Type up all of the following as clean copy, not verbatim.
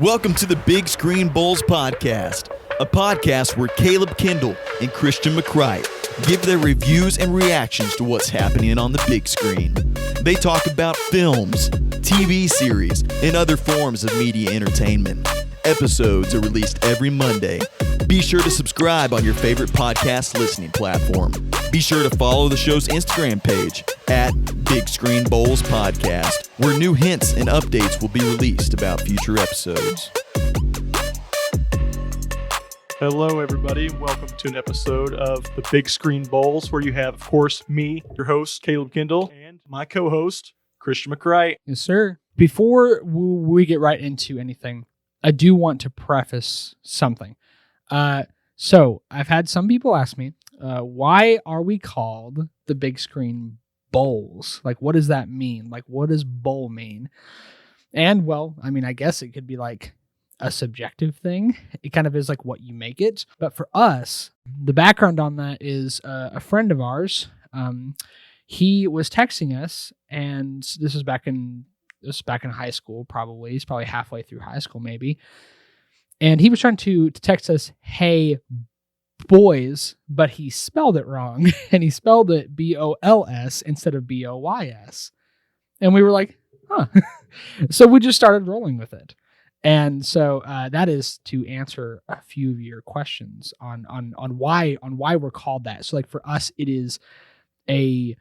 Welcome to the Big Screen Bowls podcast, a podcast where Caleb Kendall and Christian McCright give their reviews and reactions to what's happening on the big screen. They talk about films, TV series, and other forms of media entertainment. Episodes are released every Monday. Be sure to subscribe on your favorite podcast listening platform. Be sure to follow the show's Instagram page at Big Screen Bowls Podcast, where new hints and updates will be released about future episodes. Hello, everybody. Welcome to an episode of the Big Screen Bowls, where you have, of course, me, your host, Caleb Kendall, and my co-host, Christian McCright. Yes, sir. Before we get right into anything, I do want to preface something. So I've had some people ask me, why are we called the Big Screen Bowls? Like, what does that mean? Like, what does bowl mean? And, well, I mean, I guess it could be like a subjective thing. It kind of is like what you make it. But for us, the background on that is a friend of ours. He was texting us, and this was back in high school, probably. He's probably halfway through high school, maybe. And he was trying to text us, "Hey, boys," but he spelled it wrong. And he spelled it B-O-L-S instead of B-O-Y-S. And we were like, huh. So we just started rolling with it. And so that is to answer a few of your questions on why we're called that. So like for us, it is a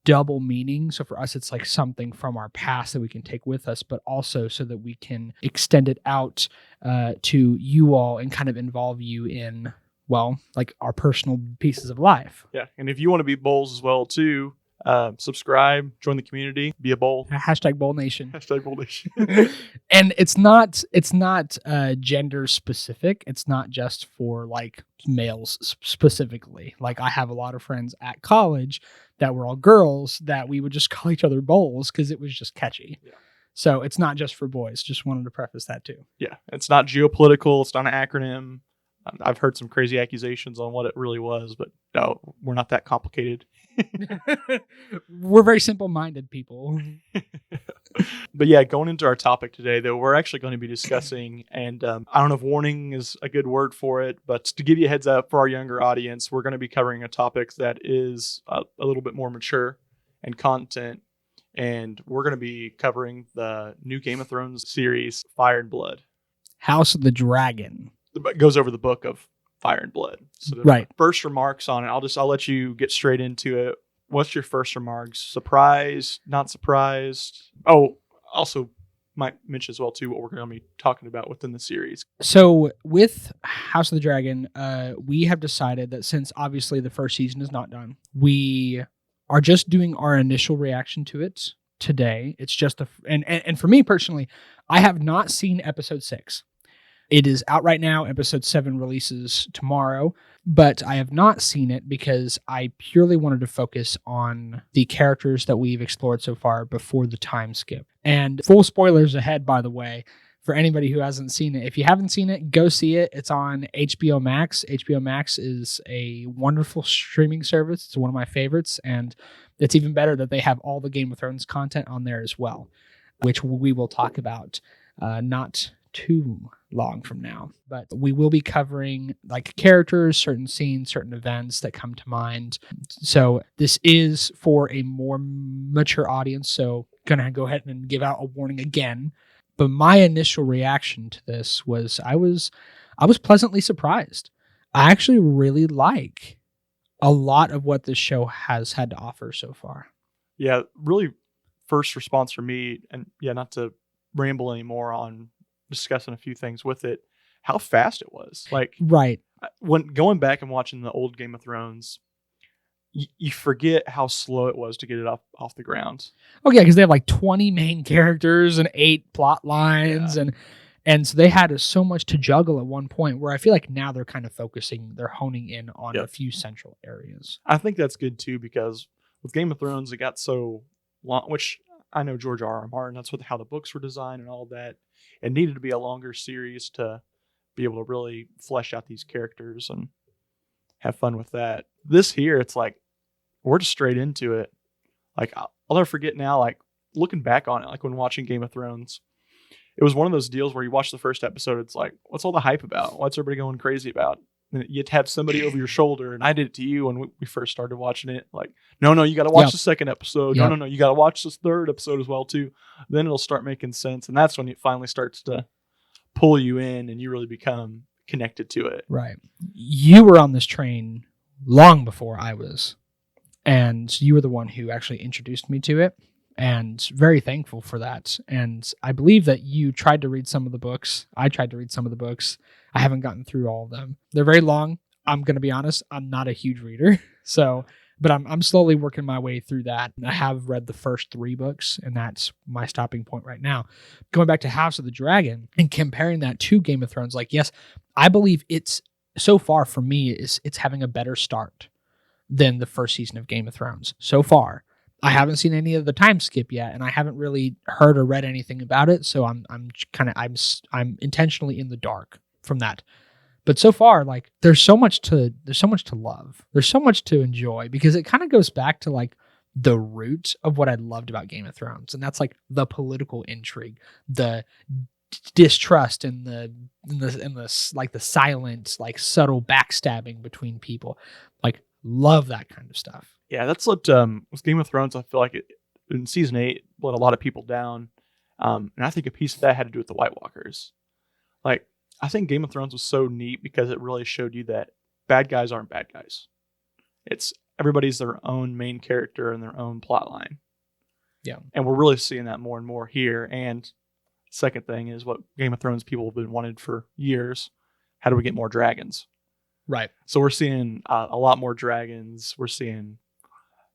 double meaning. So for us, it's like something from our past that we can take with us, but also so that we can extend it out to you all and kind of involve you in, well, like our personal pieces of life. Yeah, and if you want to be bowls as well, too, subscribe, join the community, be a bowl. Hashtag Bowl Nation. Hashtag Bowl Nation. And it's not gender specific. It's not just for like males specifically. Like I have a lot of friends at college that were all girls that we would just call each other bowls because it was just catchy. Yeah. So it's not just for boys. Just wanted to preface that too. Yeah, it's not geopolitical. It's not an acronym. I've heard some crazy accusations on what it really was, but no, we're not that complicated. We're very simple-minded people. But yeah, going into our topic today, though, we're actually going to be discussing, and I don't know if warning is a good word for it, but to give you a heads up for our younger audience, we're going to be covering a topic that is a little bit more mature in content, and we're going to be covering the new Game of Thrones series, Fire and Blood. House of the Dragon. It goes over the book of Fire and Blood. So right. First remarks on it. I'll let you get straight into it. What's your first remarks? Surprised? Not surprised? Oh, also might mention as well too what we're going to be talking about within the series. So with House of the Dragon, we have decided that since obviously the first season is not done, we are just doing our initial reaction to it today. It's just and for me personally, I have not seen episode 6. It is out right now. Episode 7 releases tomorrow, but I have not seen it because I purely wanted to focus on the characters that we've explored so far before the time skip. And full spoilers ahead, by the way, for anybody who hasn't seen it. If you haven't seen it, go see it. It's on HBO Max. HBO Max is a wonderful streaming service. It's one of my favorites, and it's even better that they have all the Game of Thrones content on there as well, which we will talk about not too long from now, but we will be covering like characters, certain scenes, certain events that come to mind. So this is for a more mature audience, so gonna go ahead and give out a warning again. But my initial reaction to this was I was pleasantly surprised. I actually really like a lot of what this show has had to offer so far. Yeah, really first response for me, and yeah, not to ramble anymore on discussing a few things with it, how fast it was. Like, right. When going back and watching the old Game of Thrones, you forget how slow it was to get it off the ground. Oh yeah, because they have like 20 main characters and 8 plot lines, and so they had so much to juggle at one point, where I feel like now they're kind of they're honing in on a few central areas. I think that's good too, because with Game of Thrones, it got so long, which I know George R.R. Martin, that's how the books were designed and all that. It needed to be a longer series to be able to really flesh out these characters and have fun with that. This here, it's like, we're just straight into it. Like, I'll never forget now, like, looking back on it, like when watching Game of Thrones, it was one of those deals where you watch the first episode, it's like, what's all the hype about? What's everybody going crazy about? And you'd have somebody over your shoulder, and I did it to you when we first started watching it. Like, no, you got to watch Yep. the second episode. Yep. No, you got to watch this third episode as well too. Then it'll start making sense, and that's when it finally starts to pull you in, and you really become connected to it. Right. You were on this train long before I was, and you were the one who actually introduced me to it, and very thankful for that. And I believe that you tried to read some of the books. I tried to read some of the books. I haven't gotten through all of them. They're very long. I'm going to be honest. I'm not a huge reader. But I'm slowly working my way through that. I have read the first 3 books, and that's my stopping point right now. Going back to House of the Dragon and comparing that to Game of Thrones, like, yes, I believe it's, so far for me, it's having a better start than the first season of Game of Thrones. So far. I haven't seen any of the time skip yet, and I haven't really heard or read anything about it, so I'm intentionally in the dark from that. But so far, like, there's so much to love. There's so much to enjoy, because it kind of goes back to like the root of what I loved about Game of Thrones, and that's like the political intrigue, the distrust, and the like the silent, like subtle backstabbing between people. Like, love that kind of stuff. Yeah, that's what with Game of Thrones, I feel like in season 8 let a lot of people down, and I think a piece of that had to do with the White Walkers. Like, I think Game of Thrones was so neat because it really showed you that bad guys aren't bad guys. It's everybody's their own main character and their own plot line. Yeah, and we're really seeing that more and more here. And second thing is what Game of Thrones people have been wanted for years. How do we get more dragons? right. So we're seeing a lot more dragons. We're seeing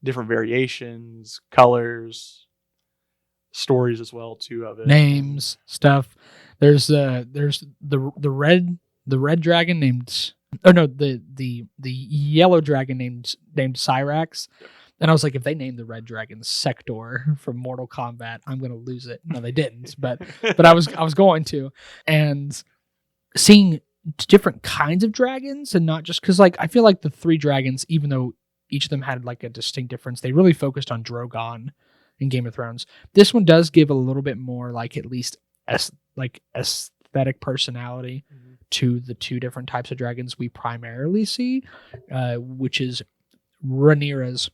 different variations, colors, stories as well too of it. Names, stuff. There's the red dragon named, oh no, the yellow dragon named Cyrax. And I was like, if they named the red dragon Sector from Mortal Kombat, I'm gonna lose it. No, they didn't, but I was going to. And seeing different kinds of dragons, and not just because, like, I feel like the 3 dragons, even though each of them had like a distinct difference, they really focused on Drogon in Game of Thrones. This one does give a little bit more, like, at least aesthetic personality to the 2 different types of dragons we primarily see, which is Rhaenyra's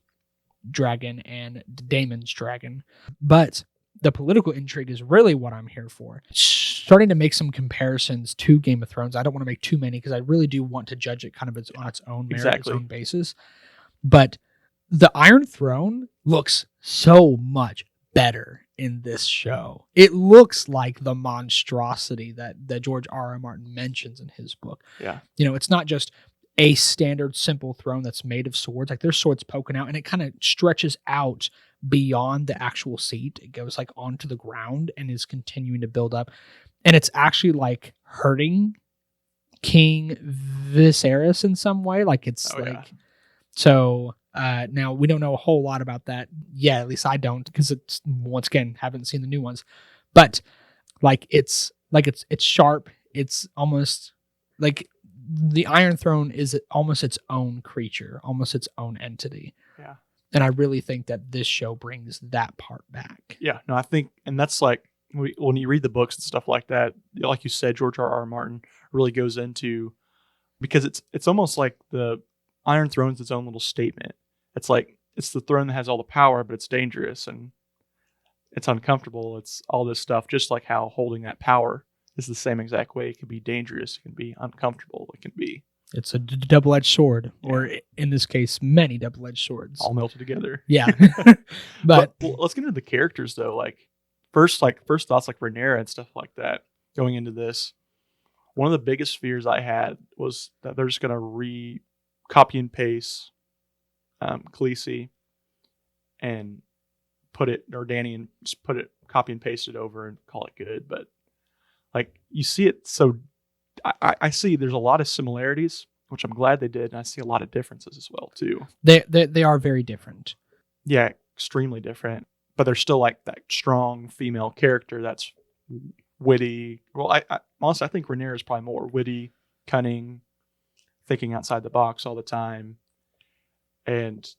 dragon and Daemon's dragon. But the political intrigue is really what I'm here for. Starting to make some comparisons to Game of Thrones. I don't want to make too many because I really do want to judge it kind of on its own merit, its own basis. But the Iron Throne looks so much better in this show. It looks like the monstrosity that George R.R. Martin mentions in his book. Yeah. You know, it's not just a standard simple throne that's made of swords. Like, there's swords poking out, and it kind of stretches out beyond the actual seat. It goes like onto the ground and is continuing to build up. And it's actually like hurting King Viserys in some way. Like, it's so now we don't know a whole lot about that yet. At least I don't, because it's, once again, haven't seen the new ones. But it's sharp. It's almost like the Iron Throne is almost its own creature, almost its own entity. Yeah. And I really think that this show brings that part back. Yeah, no, I think, and that's like, when you read the books and stuff like that, like you said, George R.R. Martin really goes into, because it's almost like the Iron Throne's its own little statement. It's like, it's the throne that has all the power, but it's dangerous and it's uncomfortable. It's all this stuff, just like how holding that power is the same exact way. It can be dangerous. It can be uncomfortable. It can be. It's a double-edged sword, or in this case, many double-edged swords. All melted together. Yeah. but well, let's get into the characters though. First thoughts like Rhaenyra and stuff like that going into this. One of the biggest fears I had was that they're just going to copy and paste Khaleesi and put it, or Dany, and just copy and paste it over and call it good. But like, you see it, so I see there's a lot of similarities, which I'm glad they did, and I see a lot of differences as well too. They are very different. Yeah, extremely different. But they're still like that strong female character that's witty. Well, I honestly, I think Rhaenyra is probably more witty, cunning, thinking outside the box all the time. And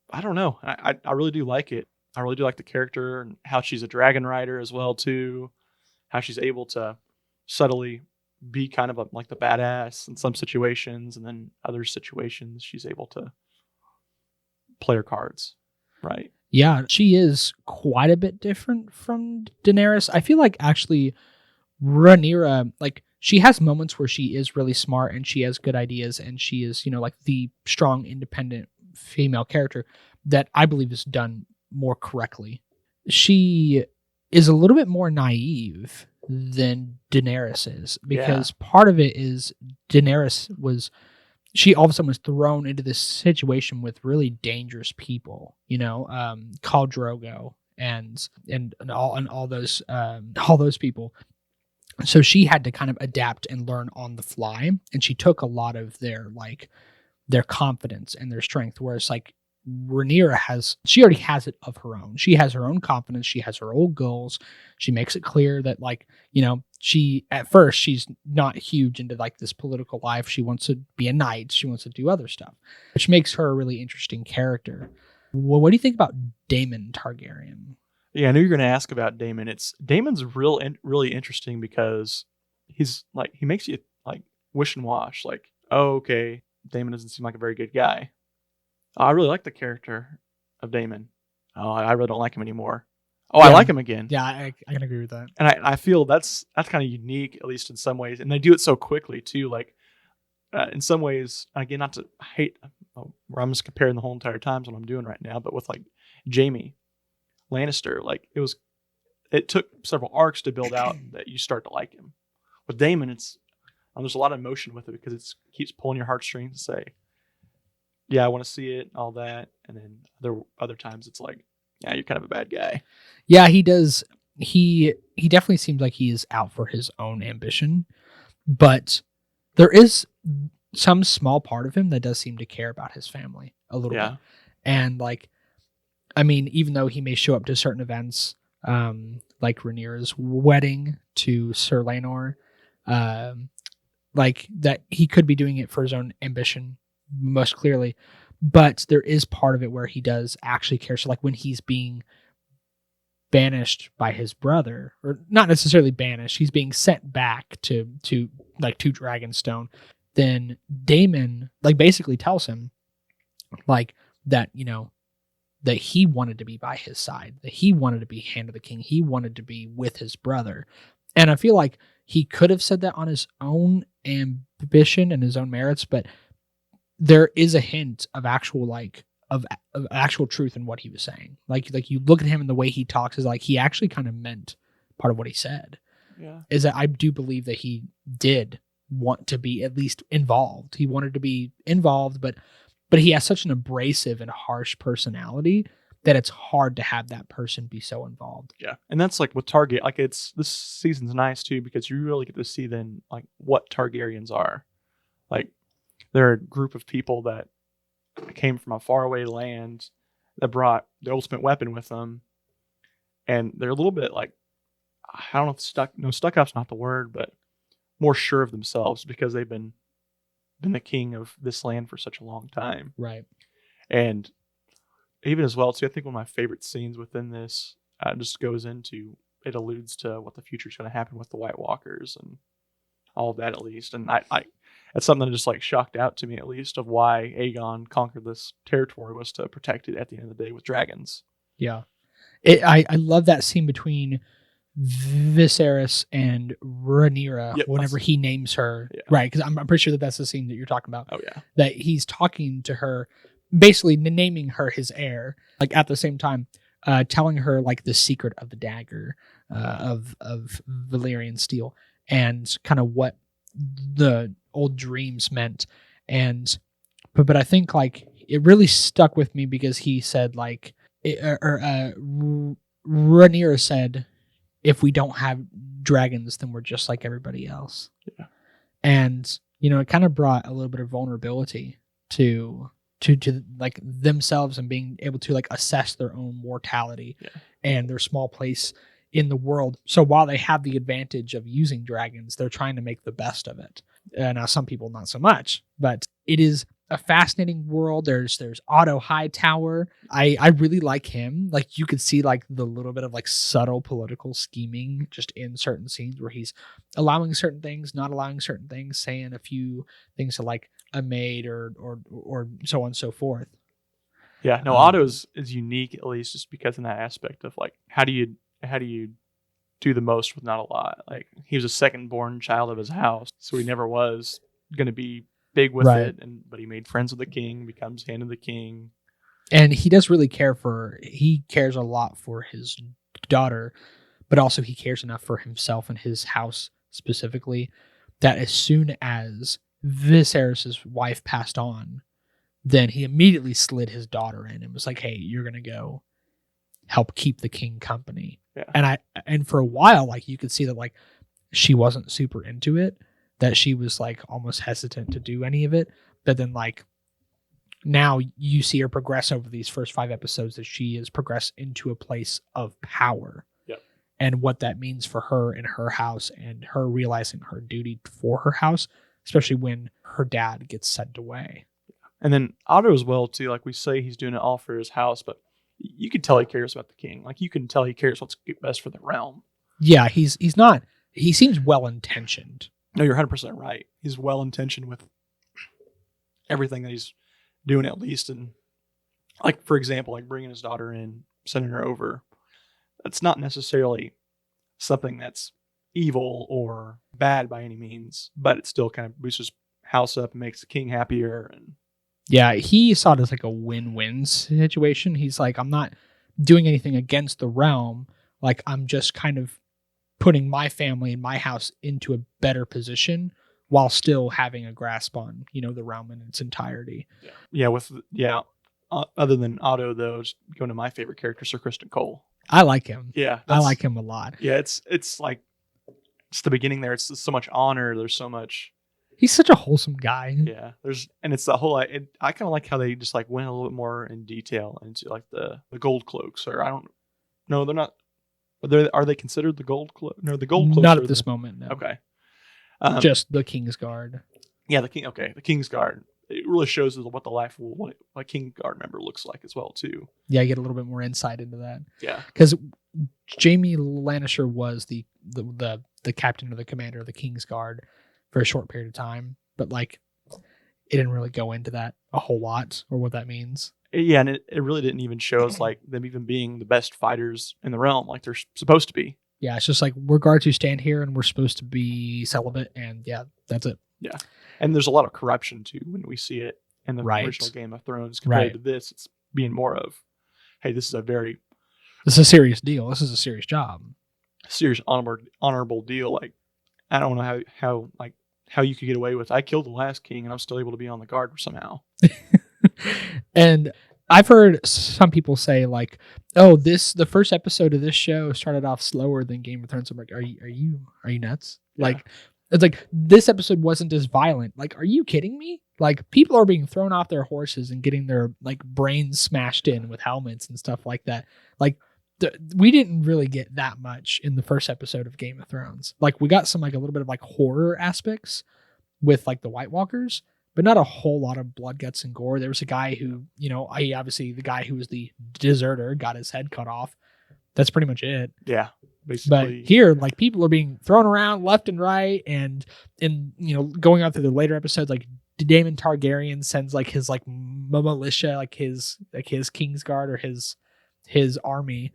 I don't know. I really do like it. I really do like the character and how she's a dragon rider as well too. how she's able to subtly be kind of like the badass in some situations, and then other situations she's able to play her cards right. Yeah, she is quite a bit different from Daenerys. I feel like actually Rhaenyra, like she has moments where she is really smart and she has good ideas and she is, like the strong, independent female character that I believe is done more correctly. She is a little bit more naive than Daenerys is, because part of it is she all of a sudden was thrown into this situation with really dangerous people, Khal Drogo and all those people. So she had to kind of adapt and learn on the fly, and she took a lot of their confidence and their strength. Whereas like Rhaenyra she already has it of her own. She has her own confidence. She has her own goals. She makes it clear that she at first she's not huge into like this political life. She wants to be a knight. She wants to do other stuff, which makes her a really interesting character. Well, what do you think about Daemon Targaryen? Yeah, I knew you were going to ask about Daemon. Daemon's really interesting because he's like, he makes you like wish and wash. Like, oh, okay, Daemon doesn't seem like a very good guy. Oh, I really like the character of Daemon. Oh, I really don't like him anymore. Oh, yeah. I like him again. Yeah, I can agree with that. And I feel that's kind of unique, at least in some ways. And they do it so quickly too. Like in some ways, again, not to hate, where I'm just comparing the whole entire time to what I'm doing right now, but with like Jaime Lannister, like it took several arcs to build out that you start to like him. With Daemon, there's a lot of emotion with it because it keeps pulling your heartstrings to say, yeah, I want to see it, all that. And then other times it's like, yeah, you're kind of a bad guy. Yeah, he does. He definitely seems like he is out for his own ambition, but there is some small part of him that does seem to care about his family a little bit. And like, I mean, even though he may show up to certain events, like Rhaenyra's wedding to Sir Laenor, like that he could be doing it for his own ambition, most clearly. But there is part of it where he does actually care. So like when he's being banished by his brother, or not necessarily banished, he's being sent back to Dragonstone, then Daemon like basically tells him like that, that he wanted to be by his side, that he wanted to be Hand of the King. He wanted to be with his brother. And I feel like he could have said that on his own ambition and his own merits, but there is a hint of actual of actual truth in what he was saying. Like you look at him and the way he talks is like he actually kind of meant part of what he said. Yeah. Is that I do believe that he did want to be at least involved. He wanted to be involved, but he has such an abrasive and harsh personality that it's hard to have that person be so involved. Yeah. And that's like with Target, like this season's nice too, because you really get to see then like what Targaryens are. Like they're a group of people that came from a faraway land that brought the ultimate weapon with them. And they're a little bit like, I don't know if stuck up's not the word, but more sure of themselves because they've been the king of this land for such a long time. Right. And even as well, too, I think one of my favorite scenes within this just goes into, it alludes to what the future is going to happen with the White Walkers and all of that, at least. And I that's something that just like shocked out to me, at least, of why Aegon conquered this territory was to protect it at the end of the day with dragons. Yeah. I love that scene between Viserys and Rhaenyra whenever he names her. Yeah. Right. Because I'm pretty sure that's the scene that you're talking about. Oh, yeah. That he's talking to her, basically naming her his heir, like at the same time, telling her like the secret of the dagger of Valyrian steel and kind of what the old dreams meant. And but I think like it really stuck with me because he said like Rhaenyra said, if we don't have dragons, then we're just like everybody else. Yeah. And it kind of brought a little bit of vulnerability to like themselves and being able to like assess their own mortality and their small place in the world. So while they have the advantage of using dragons, they're trying to make the best of it. Now some people not so much, but it is a fascinating world. There's Otto Hightower. I really like him. Like you could see like the little bit of like subtle political scheming just in certain scenes where he's allowing certain things, not allowing certain things, saying a few things to like a maid or so on and so forth. Yeah, no, Otto is unique, at least just because in that aspect of like how do you do the most with not a lot. Like he was a second born child of his house, so he never was going to be big with Right. it, but he made friends with the king, becomes hand of the king. And he does really he cares a lot for his daughter, but also he cares enough for himself and his house specifically that as soon as Viserys' wife passed on, then he immediately slid his daughter in and was like, hey, you're going to go help keep the king company. Yeah. And for a while, like you could see that like she wasn't super into it, that she was like almost hesitant to do any of it. But then like now you see her progress over these first 5 episodes that she has progressed into a place of power. Yep. And what that means for her and her house and her realizing her duty for her house, especially when her dad gets sent away. And then Otto as well too, like we say he's doing it all for his house, but you can tell he cares about the king. Like you can tell he cares what's best for the realm. Yeah, he seems well-intentioned. No, you're 100% right. He's well-intentioned with everything that he's doing, at least. And like, for example, like bringing his daughter in, sending her over. That's not necessarily something that's evil or bad by any means, but it still kind of boosts his house up and makes the king happier. And yeah, he saw it as like a win-win situation. He's like, I'm not doing anything against the realm. Like, I'm just kind of putting my family and my house into a better position while still having a grasp on, the realm in its entirety. Other than Otto, though, just going to my favorite character, Sir Kristen Cole. I like him. Yeah. I like him a lot. Yeah, it's like, it's the beginning there. It's so much honor. There's so much. He's such a wholesome guy. Yeah, it's the whole. I kind of like how they just like went a little bit more in detail into like the gold cloaks, or I don't. No, they're not. Are they considered the gold cloak? No, the gold cloaks. Not at this moment. No. Okay. Just the King's Guard. Yeah, the king. Okay, the King's Guard. It really shows what the life of what a King Guard member looks like as well too. Yeah, I get a little bit more insight into that. Yeah, because Jaime Lannister was the captain or the commander of the King's Guard for a short period of time, but like it didn't really go into that a whole lot or what that means. Yeah, and it really didn't even show us like them even being the best fighters in the realm, like they're supposed to be. Yeah, it's just like we're guards who stand here and we're supposed to be celibate, and yeah, that's it. Yeah, and there's a lot of corruption too when we see it in the original Game of Thrones compared to this. It's being more of, hey, this is a serious deal. This is a serious job, serious honorable deal. Like I don't know how you could get away with. I killed the last king and I'm still able to be on the guard somehow. And I've heard some people say like, "Oh, the first episode of this show started off slower than Game of Thrones." I'm like, "Are you nuts?" Yeah. Like, it's like this episode wasn't as violent. Like, are you kidding me? Like, people are being thrown off their horses and getting their like brains smashed in with helmets and stuff like that. Like, we didn't really get that much in the first episode of Game of Thrones. Like, we got some like a little bit of like horror aspects with like the White Walkers, but not a whole lot of blood, guts, and gore. There was a guy who, obviously the guy who was the deserter got his head cut off. That's pretty much it. Yeah, basically. But here, like, people are being thrown around left and right, and going on through the later episodes, like Daemon Targaryen sends like his like militia, like his King's Guard or his army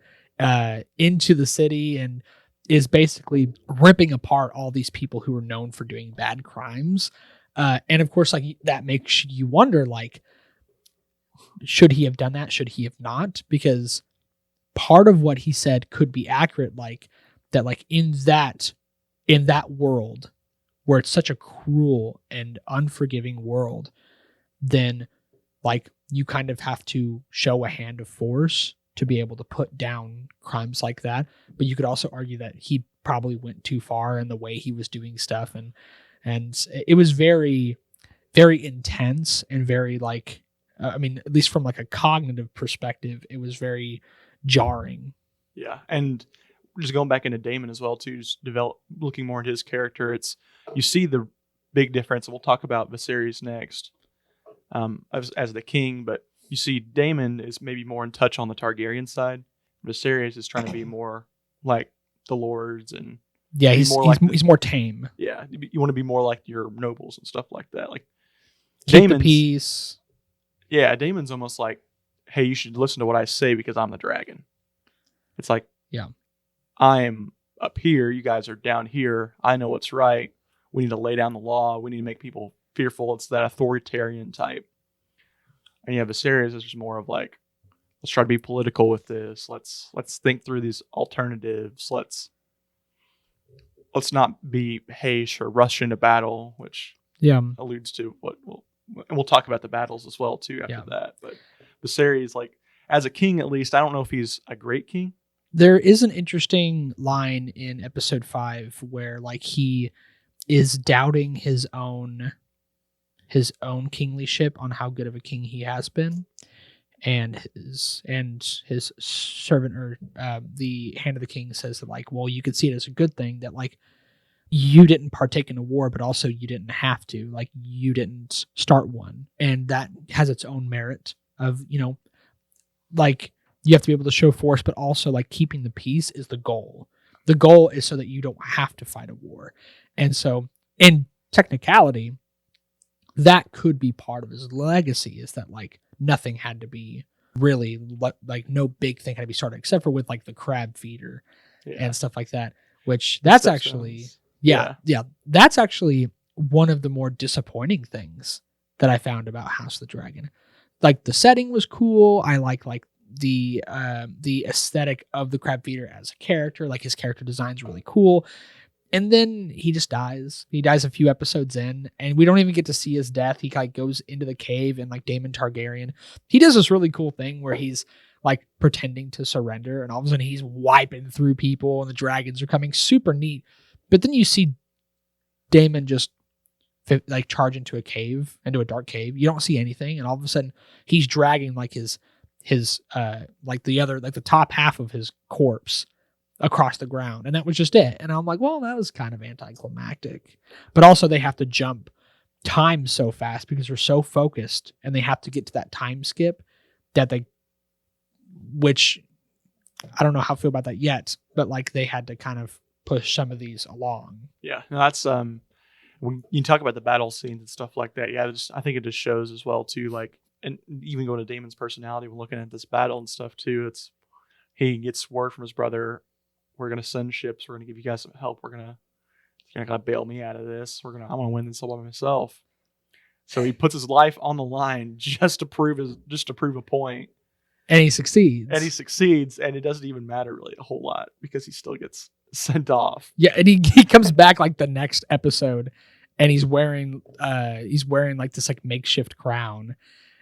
into the city and is basically ripping apart all these people who are known for doing bad crimes. And of course, like that makes you wonder, like, should he have done that? Should he have not? Because part of what he said could be accurate, like that, like in that world where it's such a cruel and unforgiving world, then like you kind of have to show a hand of force to be able to put down crimes like that. But you could also argue that he probably went too far in the way he was doing stuff, and it was very, very intense and very like, at least from like a cognitive perspective, it was very jarring. Yeah, and just going back into Daemon as well too, just looking more into his character. You see the big difference, and we'll talk about Viserys next. as the king, but you see Daemon is maybe more in touch on the Targaryen side. Viserys is trying to be more like the lords and Yeah, he's more tame. Yeah, you want to be more like your nobles and stuff like that. Like Keep the peace. Yeah, Daemon's almost like, hey, you should listen to what I say because I'm the dragon. It's like, yeah, I am up here, you guys are down here. I know what's right. We need to lay down the law. We need to make people fearful. It's that authoritarian type. And you have Viserys is just more of like, let's try to be political with this. Let's think through these alternatives. Let's not be haste or rush into battle, which alludes to what we'll talk about the battles as well too after that. But Viserys, like as a king at least, I don't know if he's a great king. There is an interesting line in episode 5 where like he is doubting his own kinglyship on how good of a king he has been, and his servant or the hand of the king says that like, well, you could see it as a good thing that like you didn't partake in a war, but also you didn't have to, like you didn't start one, and that has its own merit of, you know, like you have to be able to show force, but also like keeping the peace is the goal. The goal is so that you don't have to fight a war. And so in technicality, that could be part of his legacy, is that like nothing had to be really like no big thing had to be started except for with like the crab feeder and stuff like that, which that's actually that's actually one of the more disappointing things that I found about House of the Dragon. Like the setting was cool. I like the aesthetic of the crab feeder as a character. Like his character design's really cool. And then he just dies. He dies a few episodes in, and we don't even get to see his death. He like goes into the cave, and like Daemon Targaryen, he does this really cool thing where he's like pretending to surrender, and all of a sudden he's wiping through people, and the dragons are coming. Super neat. But then you see Daemon just like charge into a dark cave. You don't see anything, and all of a sudden he's dragging like his like the top half of his corpse across the ground, and that was just it. And I'm like, well, that was kind of anticlimactic. But also they have to jump time so fast because they're so focused, and they have to get to that time skip which I don't know how I feel about that yet, but like they had to kind of push some of these along. Yeah, no, that's when you talk about the battle scenes and stuff like that. Yeah, I think it just shows as well too, like, and even going to Daemon's personality when looking at this battle and stuff too. It's he gets word from his brother, we're gonna send ships, we're gonna give you guys some help, you're not gonna bail me out of this. I'm gonna win this all by myself. So he puts his life on the line just to prove a point. And he succeeds. And it doesn't even matter really a whole lot because he still gets sent off. Yeah, and he comes back like the next episode, and he's wearing like this like makeshift crown.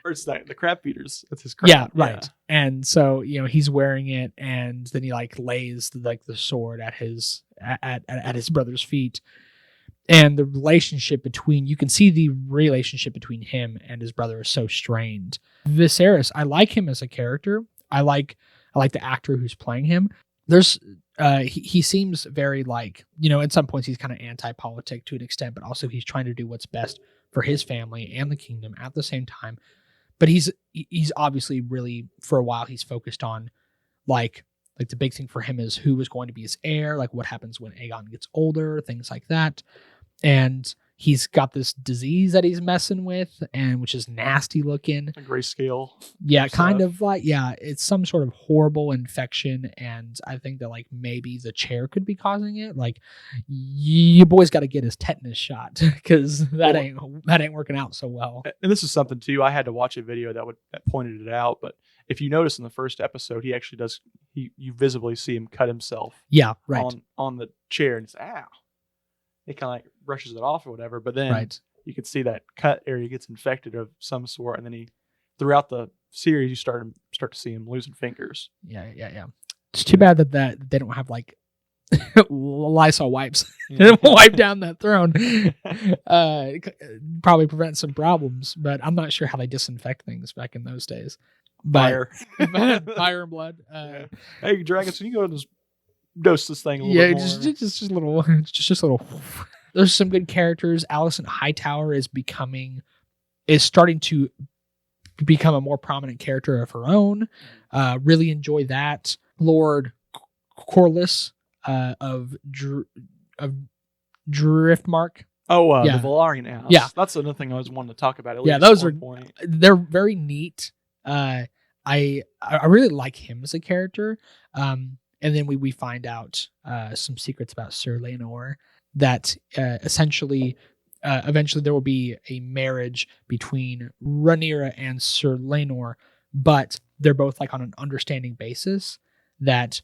Or it's the crab feeders. That's his crown. Yeah, right. Yeah. And so, you know, he's wearing it, and then he like lays the sword at his brother's feet. And the relationship between him and his brother is so strained. Viserys, I like him as a character. I like the actor who's playing him. There's he seems very like, you know, at some points he's kind of anti-politic to an extent, but also he's trying to do what's best for his family and the kingdom at the same time. But he's obviously really, for a while, he's focused on like the big thing for him is who is going to be his heir, like what happens when Aegon gets older, things like that. And he's got this disease that he's messing with, and which is nasty looking. A grayscale. Yeah, kind of like, it's some sort of horrible infection. And I think that like maybe the chair could be causing it. Like, you boys got to get his tetanus shot because that ain't working out so well. And this is something too. I had to watch a video that pointed it out. But if you notice in the first episode, he actually does. You visibly see him cut himself. Yeah, right. On the chair, and it's ow. It kind of like brushes it off or whatever, but then you can see that cut area gets infected of some sort, and then throughout the series you start to see him losing fingers. Yeah. It's too bad that they don't have like Lysol wipes and wipe down that throne. Probably prevent some problems, but I'm not sure how they disinfect things back in those days. Fire and blood. Hey, Dragons, can you go and just dose this thing a little bit more? Just a little. There's some good characters. Alicent Hightower is becoming is starting to become a more prominent character of her own. Really enjoy that. Lord Corlys of Driftmark. The Valarian House. Yeah. That's another thing I always wanted to talk about. At Yeah, least those at are one point. they're very neat. I really like him as a character. And then we find out some secrets about Sir Laenor that essentially eventually there will be a marriage between Rhaenyra and Sir Laenor, but they're both like on an understanding basis that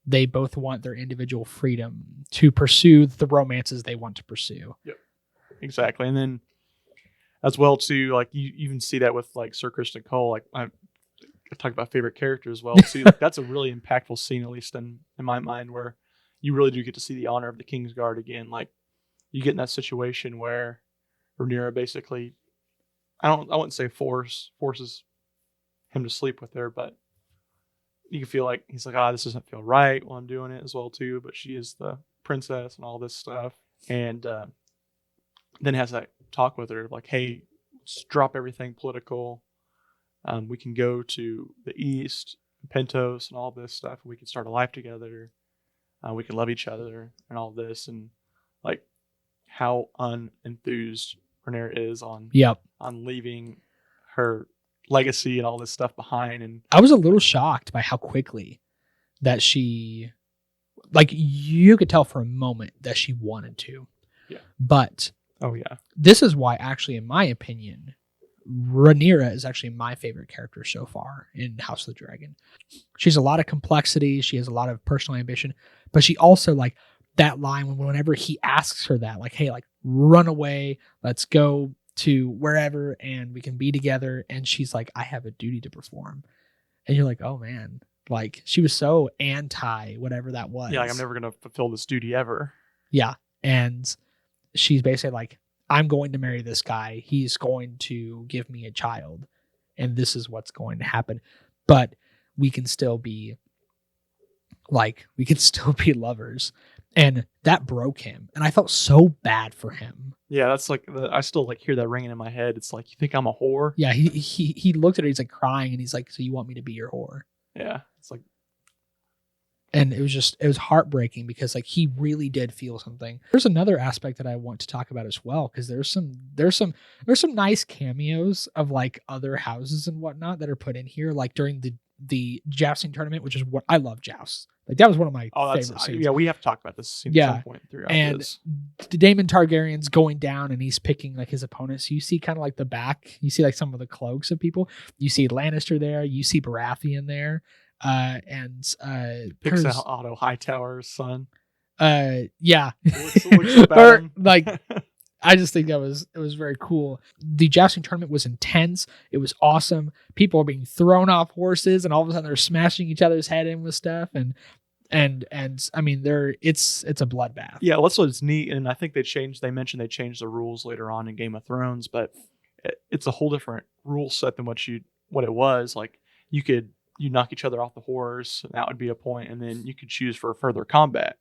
they both want their individual freedom to pursue the romances they want to pursue. Yep, exactly. And then as well too, like you even see that with like Sir Christian Cole. Like I talk about favorite characters as well too. Like, that's a really impactful scene, at least in my mind, where you really do get to see the honor of the Kingsguard again. Like you get in that situation where Rhaenyra basically, I wouldn't say forces him to sleep with her, but you can feel like he's like, this doesn't feel right while I'm doing it as well too. But she is the princess and all this stuff, and then has that talk with her like, hey, let's drop everything political. We can go to the east, Pentos, and all this stuff. We can start a life together. We can love each other and all this, and like how unenthused Rhaenyra is on leaving her legacy and all this stuff behind. And I was a little shocked by how quickly that she, like, you could tell for a moment that she wanted to. Yeah. But this is why, actually, in my opinion, Rhaenyra is actually my favorite character so far in House of the Dragon. She's a lot of complexity. She has a lot of personal ambition, but she also, like, that line whenever he asks her that, like, hey, like, run away, let's go to wherever and we can be together. And she's like, I have a duty to perform. And you're like, oh man, like she was so anti whatever that was. Yeah, like I'm never going to fulfill this duty ever. Yeah. And she's basically like, I'm going to marry this guy. He's going to give me a child. And this is what's going to happen. But we can still be lovers. And that broke him. And I felt so bad for him. Yeah, that's like, I still like hear that ringing in my head. It's like, you think I'm a whore? Yeah, he looked at her, he's like crying, and he's like, so you want me to be your whore? Yeah, it's like. And it was heartbreaking because like he really did feel something. There's another aspect that I want to talk about as well, because there's some nice cameos of like other houses and whatnot that are put in here, like during the jousting tournament, which is what I love jousts. Like that was one of my favorite scenes. Yeah, we have to talk about this scene at some point throughout this. And Daemon Targaryen's going down and he's picking like his opponents. So you see kind of like the back. You see like some of the cloaks of people. You see Lannister there. You see Baratheon there. Picks out Otto Hightower's son. Yeah. Or like I just think it was very cool. The jousting tournament was intense. It was awesome. People are being thrown off horses, and all of a sudden they're smashing each other's head in with stuff. And I mean, it's a bloodbath. Yeah, that's what's neat. And I think they mentioned they changed the rules later on in Game of Thrones, but it's a whole different rule set than what it was. Like you knock each other off the horse, and that would be a point, and then you could choose for further combat.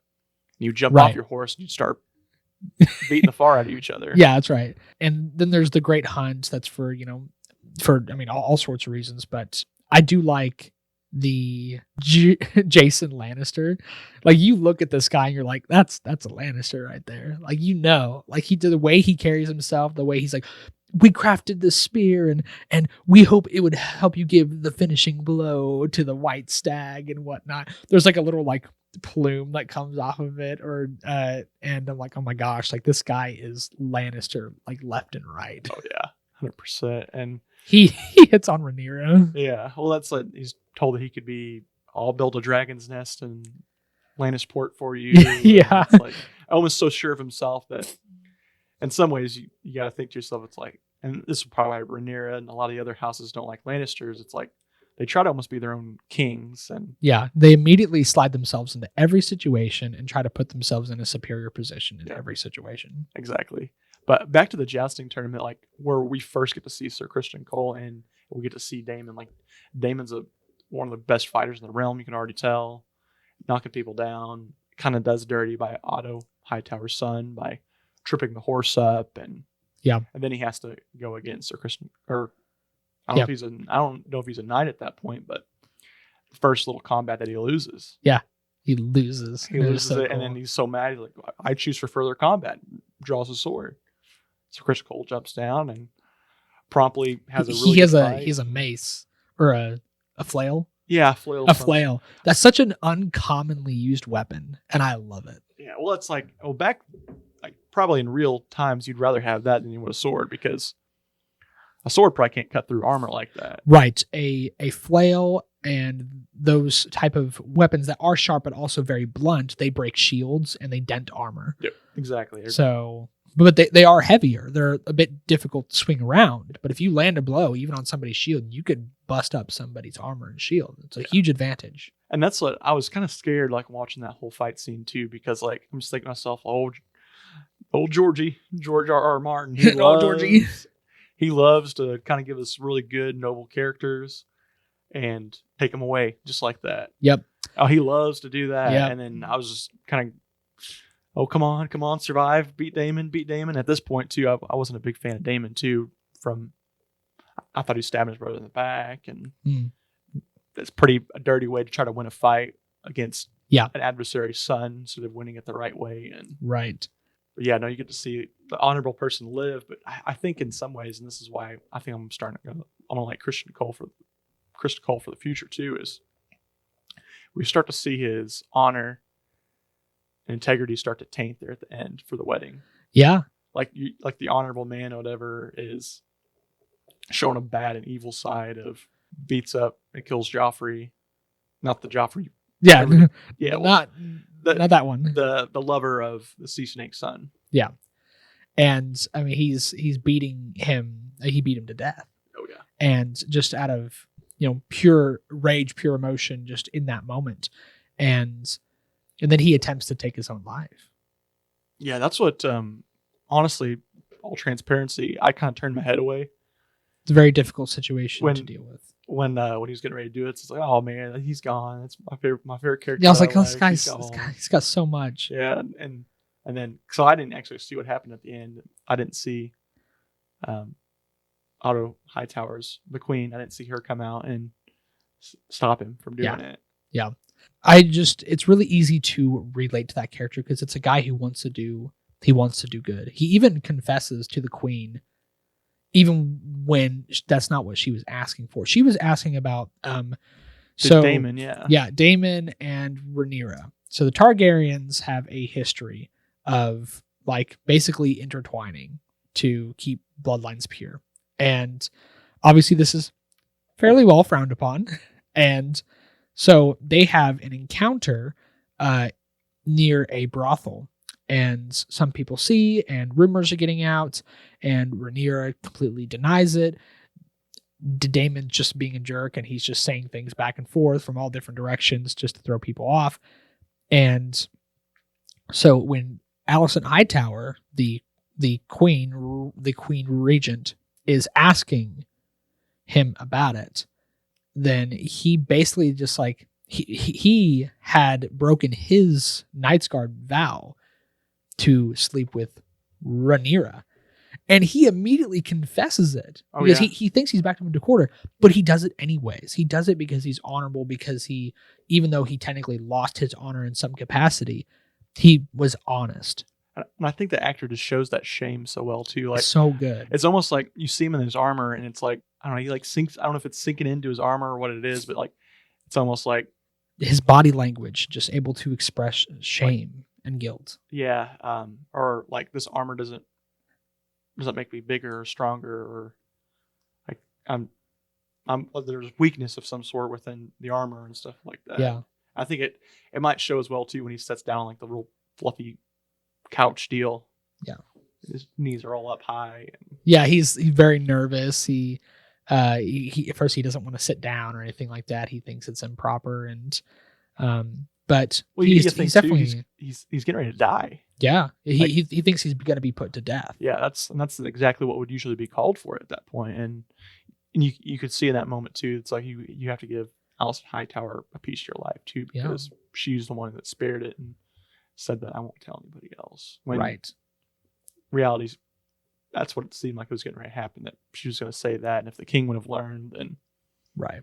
You jump off your horse and you start beating the far out of each other. Yeah, that's right. And then there's the Great Hunt. That's for all sorts of reasons. But I do like the Jason Lannister. Like you look at this guy and you're like, that's a Lannister right there. Like, like the way he carries himself, the way he's like, we crafted this spear and we hope it would help you give the finishing blow to the white stag and whatnot. There's like a little like plume that comes off of it, and I'm like, oh my gosh, like this guy is Lannister like left and right. Oh yeah, 100%. And he hits on Rhaenyra. Yeah, well that's like he's told that he could be, I'll build a dragon's nest in Lannisport for you. Yeah, it's like almost so sure of himself that in some ways you got to think to yourself, it's like, and this is probably why Rhaenyra and a lot of the other houses don't like Lannisters. It's like they try to almost be their own kings, and yeah, they immediately slide themselves into every situation and try to put themselves in a superior position in every situation. Exactly. But back to the jousting tournament, like where we first get to see Sir Christian Cole and we get to see Daemon. Like Daemon's one of the best fighters in the realm. You can already tell, knocking people down. Kind of does dirty by Otto Hightower's son by tripping the horse up, and Yeah. And then he has to go against Sir Christian, or I don't know if he's a knight at that point, but the first little combat that he loses. He loses. He loses it, and then he's so mad. He's like, I choose for further combat. Draws his sword. So Chris Cole jumps down and promptly has a really he has good a fight. he has a mace or a flail. Yeah, flail. A flail. That's such an uncommonly used weapon, and I love it. Yeah, well, it's like, back, like, probably in real times, you'd rather have that than you would a sword, because a sword probably can't cut through armor like that. Right. A flail and those type of weapons that are sharp but also very blunt, they break shields and they dent armor. Yep, exactly. So, but they are heavier. They're a bit difficult to swing around. But if you land a blow, even on somebody's shield, you could bust up somebody's armor and shield. It's a huge advantage. And that's what I was kind of scared, like, watching that whole fight scene too, because, like, I'm just thinking to myself, old George R.R. Martin, he loves to kind of give us really good, noble characters and take them away just like that. Yep. Oh, he loves to do that. Yep. And then I was just kind of, oh, come on, survive, beat Damon. At this point too, I wasn't a big fan of Damon too. I thought he was stabbing his brother in the back, and that's a dirty way to try to win a fight against an adversary's son instead of winning it the right way. And right. But yeah, no, you get to see the honorable person live. But I think in some ways, and this is why I think I'm starting to go, I'm gonna like Christian Cole for the future too, is we start to see his honor and integrity start to taint there at the end for the wedding. Yeah. Like the honorable man or whatever is showing a bad and evil side of beats up and kills Joffrey. Not the Joffrey. Yeah. Yeah. Not that one. The lover of the Sea Snake's son. Yeah. And I mean, he's beating him. He beat him to death. Oh yeah. And just out of, pure rage, pure emotion, just in that moment. And then he attempts to take his own life. Yeah. That's what, honestly, all transparency, I kind of turned my head away. It's a very difficult situation to deal with. When he was getting ready to do it, it's like, oh man, he's gone. It's my favorite character. Yeah, I was like, oh, this guy's got so much. Yeah, and then so I didn't actually see what happened at the end. I didn't see Otto Hightower's the Queen. I didn't see her come out and stop him from doing it. Yeah. It's really easy to relate to that character because it's a guy who wants to do good. He even confesses to the Queen, even when that's not what she was asking for. She was asking about Daemon, Daemon and Rhaenyra. So the Targaryens have a history of like basically intertwining to keep bloodlines pure. And obviously this is fairly well frowned upon. And so they have an encounter near a brothel. And some people see, and rumors are getting out, and Rhaenyra completely denies it. Daemon's just being a jerk, and he's just saying things back and forth from all different directions just to throw people off. And so when Alicent Hightower, the queen regent, is asking him about it, then he basically just like he had broken his Knight's Guard vow to sleep with Rhaenyra. And he immediately confesses it because he thinks he's backed him into quarter, but he does it anyways. He does it because he's honorable, because even though he technically lost his honor in some capacity, he was honest. And I think the actor just shows that shame so well too. Like, so good. It's almost like you see him in his armor and it's like, I don't know, he like sinks. I don't know if it's sinking into his armor or what it is, but like, it's almost like his body language just able to express shame and guilt. Yeah. Or like this armor doesn't make me bigger or stronger, or like there's weakness of some sort within the armor and stuff like that. Yeah. I think it might show as well too when he sits down like the real fluffy couch deal. Yeah. His knees are all up high. Yeah, he's very nervous. He at first he doesn't want to sit down or anything like that. He thinks it's improper, and but he's definitely he's getting ready to die. Yeah, he thinks he's going to be put to death. Yeah, that's exactly what would usually be called for at that point, and you could see in that moment too. It's like you have to give Alicent Hightower a piece of your life too, because she's the one that spared it and said that I won't tell anybody else. When right. Reality's that's what it seemed like it was getting ready to happen, that she was going to say that. And if the king would have learned, then Right.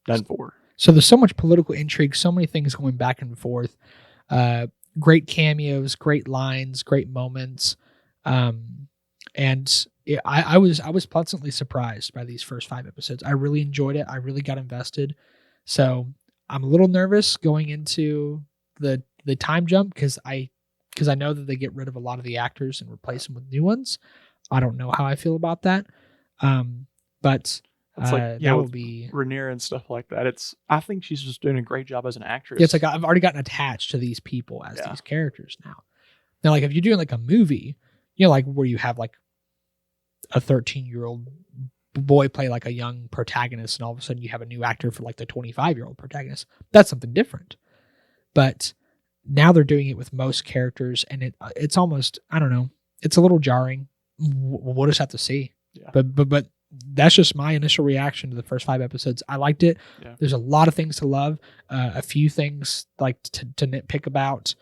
done for. So there's so much political intrigue, so many things going back and forth. Great cameos, great lines, great moments. And I was pleasantly surprised by these first 5 episodes. I really enjoyed it. I really got invested. So I'm a little nervous going into the time jump because I know that they get rid of a lot of the actors and replace them with new ones. I don't know how I feel about that. But It's like, that will be Rhaenyra and stuff like that. I think she's just doing a great job as an actress. Yeah, it's like I've already gotten attached to these people as these characters now. Now, like if you're doing like a movie, like where you have like a 13-year-old boy play like a young protagonist, and all of a sudden you have a new actor for like the 25-year-old protagonist. That's something different. But now they're doing it with most characters, and it's almost, I don't know, it's a little jarring. We'll just have to see. Yeah. But that's just my initial reaction to the first 5 episodes. I liked it. Yeah. There's a lot of things to love. A few things like to nitpick about.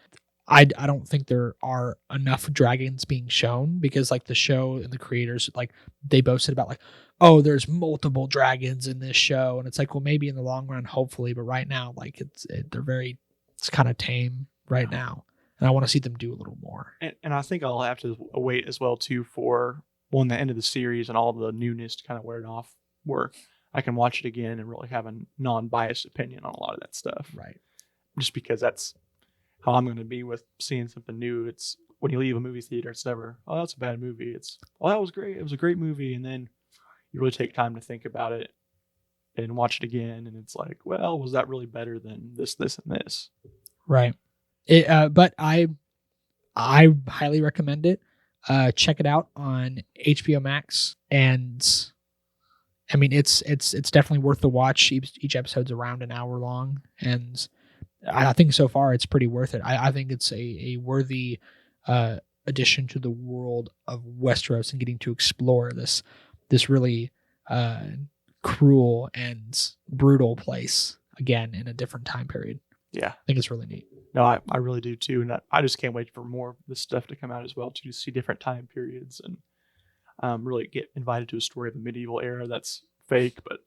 I don't think there are enough dragons being shown, because like the show and the creators, like they boasted about like, oh, there's multiple dragons in this show. And it's like, well, maybe in the long run, hopefully. But right now, like it's kind of tame right now. And I want to see them do a little more. And I think I'll have to wait as well too for the end of the series and all the newness to kind of wear it off, where I can watch it again and really have a non-biased opinion on a lot of that stuff. Right. Just because that's how I'm going to be with seeing something new. It's when you leave a movie theater, it's never, oh, that's a bad movie. It's, oh, that was great. It was a great movie. And then you really take time to think about it and watch it again. And it's like, well, was that really better than this, and this? Right. But I highly recommend it. Check it out on HBO Max, and I mean it's definitely worth the watch. Each episode's around an hour long, and I think so far it's pretty worth it. I think it's a worthy addition to the world of Westeros, and getting to explore this really cruel and brutal place again in a different time period. Yeah, I think it's really neat. No, I really do too, and I just can't wait for more of this stuff to come out as well, to see different time periods and really get invited to a story of the medieval era that's fake but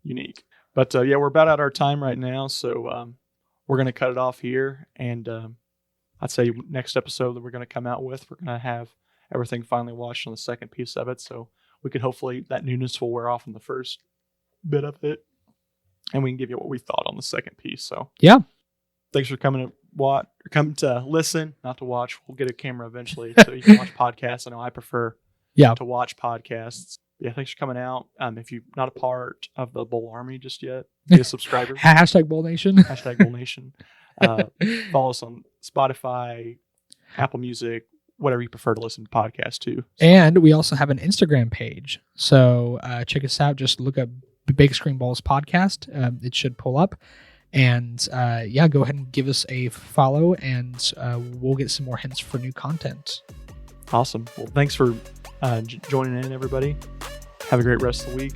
unique. But yeah, we're about out our time right now, so we're gonna cut it off here, and I'd say next episode that we're gonna come out with, we're gonna have everything finally watched on the second piece of it, so we can hopefully that newness will wear off in the first bit of it, and we can give you what we thought on the second piece. So yeah. Thanks for coming to watch, or coming to listen, not to watch. We'll get a camera eventually so you can watch podcasts. I know I prefer to watch podcasts. Yeah, thanks for coming out. If you're not a part of the Bull Army just yet, be a subscriber. Hashtag Bull Nation. Hashtag Bull Nation. Follow us on Spotify, Apple Music, whatever you prefer to listen to podcasts to. And we also have an Instagram page. So check us out. Just look up Big Screen Balls Podcast. It should pull up. And go ahead and give us a follow, and we'll get some more hints for new content. Awesome. Well, thanks for joining in, everybody. Have a great rest of the week.